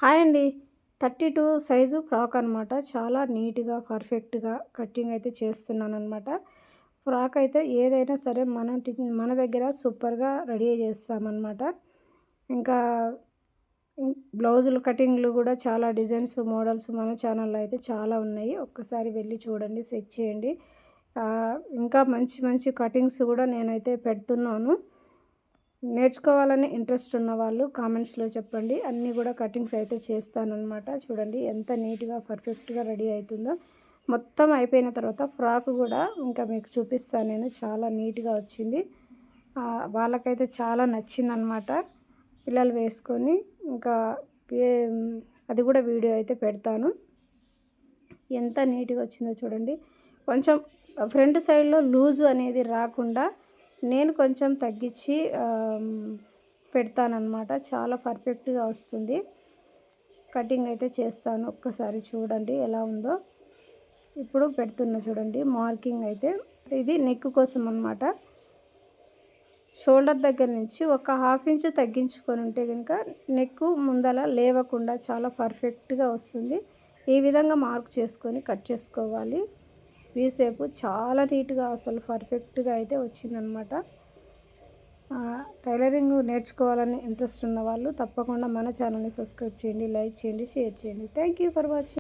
Hi అండి. 32 size frock అనమాట. చాలా నీట్‌గా, పర్ఫెక్ట్‌గా కటింగ్ అయితే చేస్తున్నాననమాట. ఫ్రాక్ అయితే ఏదైనా సరే మన దగ్గర సూపర్‌గా రెడీ చేస్తామనమాట. ఇంకా బ్లౌజులు కటింగ్‌లు కూడా చాలా డిజైన్స్, మోడల్స్ మన ఛానల్‌లో అయితే చాలా ఉన్నాయి. ఒక్కసారి వెళ్ళి చూడండి, చెక్ చేయండి. ఇంకా మంచి మంచి కటింగ్స్ కూడా నేనైతే పెడుతున్నాను. నేర్చుకోవాలని ఇంట్రెస్ట్ ఉన్నవాళ్ళు కామెంట్స్లో చెప్పండి. అన్నీ కూడా కటింగ్స్ అయితే చేస్తానన్నమాట. చూడండి ఎంత నీట్‌గా పర్ఫెక్ట్‌గా రెడీ అవుతుందో. మొత్తం అయిపోయిన తర్వాత ఫ్రాక్ కూడా ఇంకా మీకు చూపిస్తాను నేను. చాలా నీట్‌గా వచ్చింది. వాళ్ళకైతే చాలా నచ్చిందనమాట. పిల్లలు వేసుకొని ఇంకా ఏ అది కూడా వీడియో అయితే పెడతాను. ఎంత నీట్‌గా వచ్చిందో చూడండి. కొంచెం ఫ్రంట్ సైడ్‌లో లూజు అనేది రాకుండా నేను కొంచెం తగ్గించి పెడతానన్నమాట. చాలా పర్ఫెక్ట్‌గా వస్తుంది. కటింగ్ అయితే చేస్తాను. ఒక్కసారి చూడండి ఎలా ఉందో. ఇప్పుడు పెడుతున్నా చూడండి. మార్కింగ్ అయితే ఇది నెక్ కోసం అన్నమాట. షోల్డర్ దగ్గర నుంచి ఒక హాఫ్ ఇంచ్ తగ్గించుకొని ఉంటే కనుక నెక్ ముందల లేవకుండా చాలా పర్ఫెక్ట్‌గా వస్తుంది. ఈ విధంగా మార్క్ చేసుకొని కట్ చేసుకోవాలి. వీ షేపు చాలా నీట్‌గా అసలు పర్ఫెక్ట్‌గా అయితే వచ్చిందనమాట. టైలరింగ్ నేర్చుకోవాలని ఇంట్రెస్ట్ ఉన్న వాళ్ళు తప్పకుండా మన ఛానల్ని సబ్స్క్రైబ్ చేయండి, లైక్ చేయండి, షేర్ చేయండి. Thank you for watching.